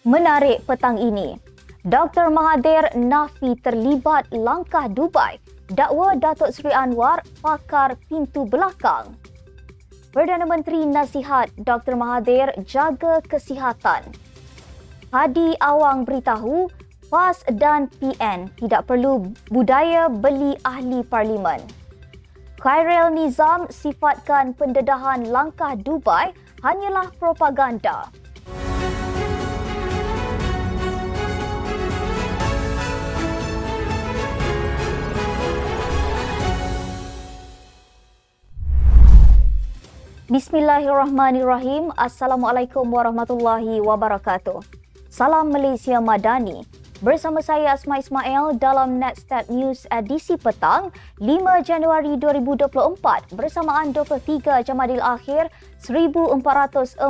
Menarik petang ini, Dr. Mahathir nafi terlibat langkah Dubai, dakwa Datuk Seri Anwar pakar pintu belakang. Perdana Menteri nasihat Dr. Mahathir jaga kesihatan. Hadi Awang beritahu PAS dan PN tidak perlu budaya beli ahli parlimen. Khairil Nizam sifatkan pendedahan langkah Dubai hanyalah propaganda. Bismillahirrahmanirrahim. Assalamualaikum warahmatullahi wabarakatuh. Salam Malaysia Madani. Bersama saya Asma Ismail dalam Netstat News edisi petang 5 Januari 2024 bersamaan 23 Jamadil Akhir 1445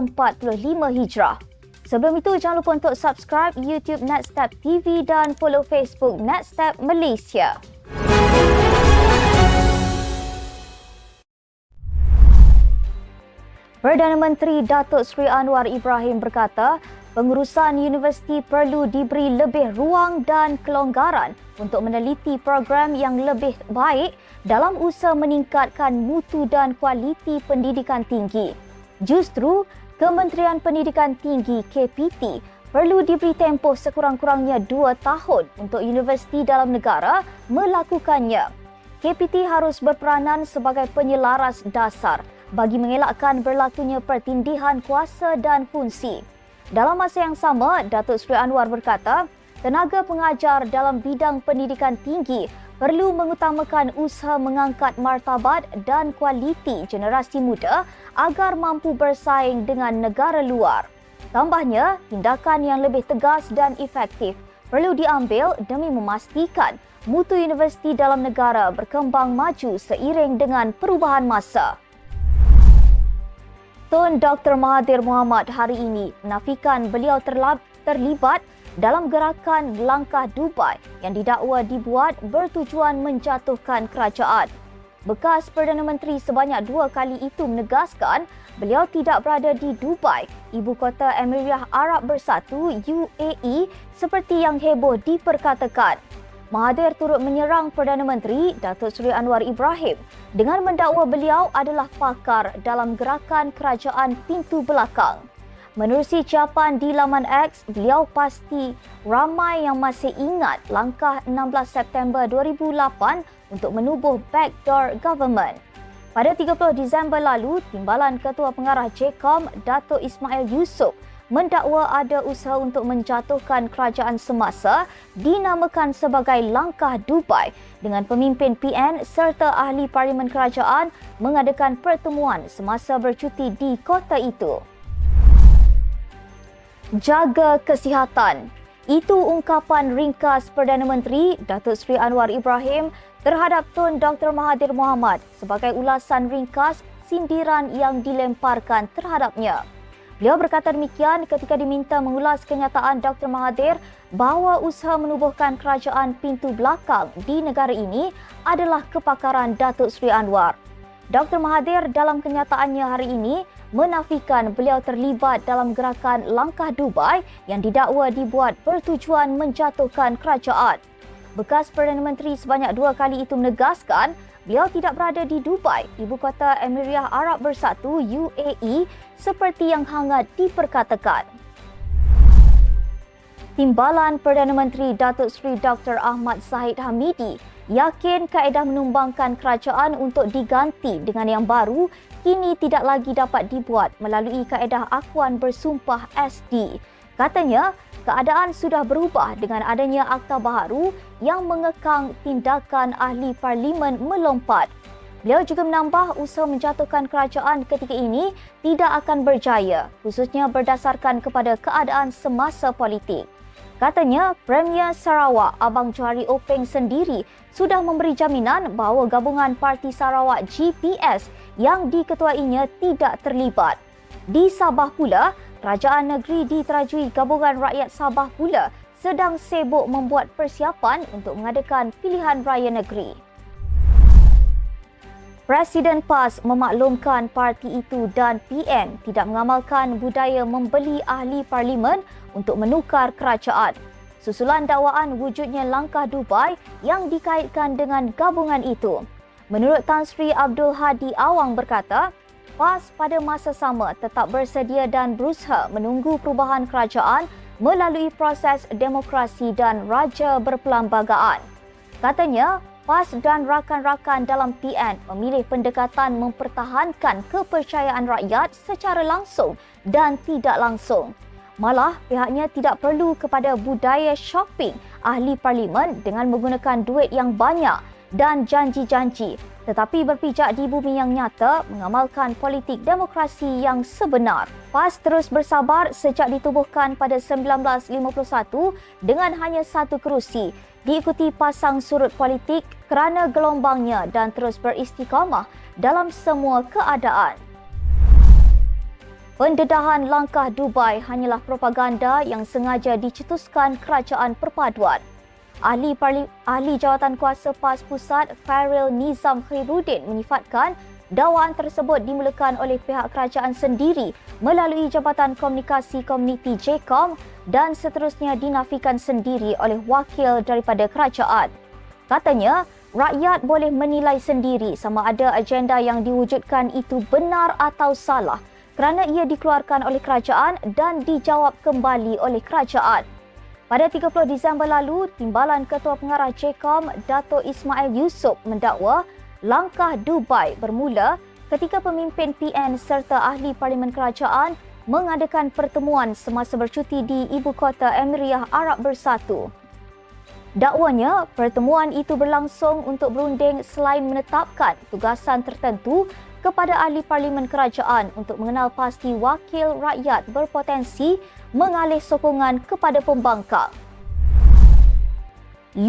Hijrah. Sebelum itu jangan lupa untuk subscribe YouTube Netstat TV dan follow Facebook Netstat Malaysia. Perdana Menteri Datuk Seri Anwar Ibrahim berkata, pengurusan universiti perlu diberi lebih ruang dan kelonggaran untuk meneliti program yang lebih baik dalam usaha meningkatkan mutu dan kualiti pendidikan tinggi. Justru, Kementerian Pendidikan Tinggi KPT perlu diberi tempoh sekurang-kurangnya 2 tahun untuk universiti dalam negara melakukannya. KPT harus berperanan sebagai penyelaras dasar bagi mengelakkan berlakunya pertindihan kuasa dan fungsi. Dalam masa yang sama, Datuk Seri Anwar berkata, tenaga pengajar dalam bidang pendidikan tinggi perlu mengutamakan usaha mengangkat martabat dan kualiti generasi muda agar mampu bersaing dengan negara luar. Tambahnya, tindakan yang lebih tegas dan efektif perlu diambil demi memastikan mutu universiti dalam negara berkembang maju seiring dengan perubahan masa. Tun Dr. Mahathir Mohamad hari ini menafikan beliau terlibat dalam gerakan langkah Dubai yang didakwa dibuat bertujuan menjatuhkan kerajaan. Bekas Perdana Menteri sebanyak 2 kali itu menegaskan beliau tidak berada di Dubai, ibu kota Emirat Arab Bersatu UAE seperti yang heboh diperkatakan. Mahathir turut menyerang Perdana Menteri Datuk Seri Anwar Ibrahim dengan mendakwa beliau adalah pakar dalam gerakan kerajaan pintu belakang. Menerusi ucapan di laman X, beliau pasti ramai yang masih ingat langkah 16 September 2008 untuk menubuh backdoor government. Pada 30 Disember lalu, Timbalan Ketua Pengarah JCOM Datuk Ismail Yusof mendakwa ada usaha untuk menjatuhkan kerajaan semasa dinamakan sebagai langkah Dubai dengan pemimpin PN serta ahli parlimen kerajaan mengadakan pertemuan semasa bercuti di kota itu. Jaga kesihatan. Itu ungkapan ringkas Perdana Menteri Datuk Seri Anwar Ibrahim terhadap Tun Dr. Mahathir Mohamad sebagai ulasan ringkas sindiran yang dilemparkan terhadapnya. Beliau berkata demikian ketika diminta mengulas kenyataan Dr. Mahathir bahawa usaha menubuhkan kerajaan pintu belakang di negara ini adalah kepakaran Datuk Seri Anwar. Dr. Mahathir dalam kenyataannya hari ini menafikan beliau terlibat dalam gerakan langkah Dubai yang didakwa dibuat bertujuan menjatuhkan kerajaan. Bekas Perdana Menteri sebanyak 2 kali itu menegaskan beliau tidak berada di Dubai, ibu kota Emirat Arab Bersatu UAE seperti yang hangat diperkatakan. Timbalan Perdana Menteri Datuk Seri Dr. Ahmad Zahid Hamidi yakin kaedah menumbangkan kerajaan untuk diganti dengan yang baru kini tidak lagi dapat dibuat melalui kaedah akuan bersumpah SD. Katanya, keadaan sudah berubah dengan adanya akta baharu yang mengekang tindakan ahli parlimen melompat. Beliau juga menambah usaha menjatuhkan kerajaan ketika ini tidak akan berjaya, khususnya berdasarkan kepada keadaan semasa politik. Katanya, Premier Sarawak Abang Johari Openg sendiri sudah memberi jaminan bahawa gabungan Parti Sarawak GPS yang diketuainya tidak terlibat. Di Sabah pula, Kerajaan Negeri diterajui Gabungan Rakyat Sabah pula sedang sibuk membuat persiapan untuk mengadakan pilihan raya negeri. Presiden PAS memaklumkan parti itu dan PN tidak mengamalkan budaya membeli ahli parlimen untuk menukar kerajaan. Susulan dakwaan wujudnya langkah Dubai yang dikaitkan dengan gabungan itu. Menurut Tan Sri Abdul Hadi Awang berkata, PAS pada masa sama tetap bersedia dan berusaha menunggu perubahan kerajaan melalui proses demokrasi dan raja berpelambagaan. Katanya, PAS dan rakan-rakan dalam PN memilih pendekatan mempertahankan kepercayaan rakyat secara langsung dan tidak langsung. Malah, pihaknya tidak perlu kepada budaya shopping ahli parlimen dengan menggunakan duit yang banyak dan janji-janji, tetapi berpijak di bumi yang nyata mengamalkan politik demokrasi yang sebenar. PAS terus bersabar sejak ditubuhkan pada 1951 dengan hanya satu kerusi, diikuti pasang surut politik kerana gelombangnya dan terus beristiqamah dalam semua keadaan. Pendedahan langkah Dubai hanyalah propaganda yang sengaja dicetuskan kerajaan perpaduan. Ahli Jawatankuasa PAS Pusat Fairil Nizam Khairuddin menyifatkan dakwaan tersebut dimulakan oleh pihak kerajaan sendiri melalui Jabatan Komunikasi Komuniti JCOM dan seterusnya dinafikan sendiri oleh wakil daripada kerajaan. Katanya, rakyat boleh menilai sendiri sama ada agenda yang diwujudkan itu benar atau salah kerana ia dikeluarkan oleh kerajaan dan dijawab kembali oleh kerajaan. Pada 30 Disember lalu, Timbalan Ketua Pengarah JCOM, Dato' Ismail Yusof mendakwa langkah Dubai bermula ketika pemimpin PN serta ahli parlimen kerajaan mengadakan pertemuan semasa bercuti di Ibu Kota Emiriyah Arab Bersatu. Dakwanya, pertemuan itu berlangsung untuk berunding selain menetapkan tugasan tertentu kepada ahli parlimen kerajaan untuk mengenal pasti wakil rakyat berpotensi mengalih sokongan kepada pembangkang. 5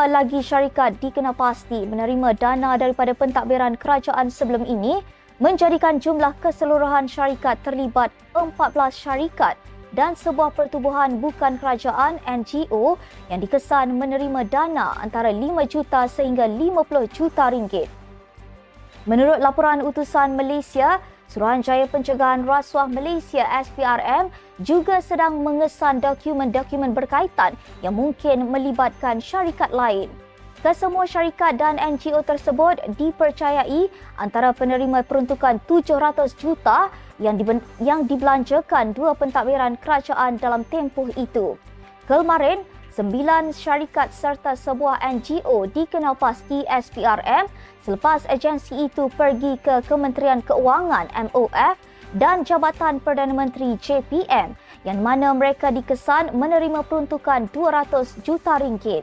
lagi syarikat dikenal pasti menerima dana daripada pentadbiran kerajaan sebelum ini, menjadikan jumlah keseluruhan syarikat terlibat 14 syarikat dan sebuah pertubuhan bukan kerajaan NGO yang dikesan menerima dana antara 5 juta sehingga 50 juta ringgit. Menurut laporan utusan Malaysia, Suruhanjaya Pencegahan Rasuah Malaysia SPRM juga sedang mengesan dokumen-dokumen berkaitan yang mungkin melibatkan syarikat lain. Kesemua syarikat dan NGO tersebut dipercayai antara penerima peruntukan 700 juta yang dibelanjakan dua pentadbiran kerajaan dalam tempoh itu. Kemarin, 9 syarikat serta sebuah NGO dikenal pasti SPRM selepas agensi itu pergi ke Kementerian Keuangan MOF dan Jabatan Perdana Menteri JPM yang mana mereka dikesan menerima peruntukan 200 juta ringgit.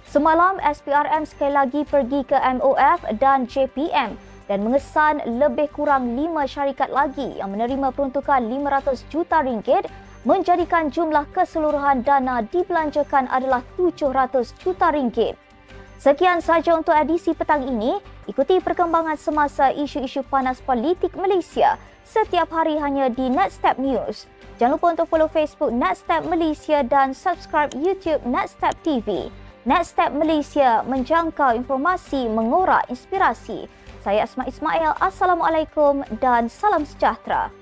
Semalam SPRM sekali lagi pergi ke MOF dan JPM dan mengesan lebih kurang 5 syarikat lagi yang menerima peruntukan 500 juta ringgit, menjadikan jumlah keseluruhan dana dibelanjakan adalah 700 juta ringgit. Sekian sahaja untuk edisi petang ini. Ikuti perkembangan semasa isu-isu panas politik Malaysia setiap hari hanya di Netstep News. Jangan lupa untuk follow Facebook Netstep Malaysia dan subscribe YouTube Netstep TV. Netstep Malaysia menjangkau informasi mengorak inspirasi. Saya Asma Ismail. Assalamualaikum dan salam sejahtera.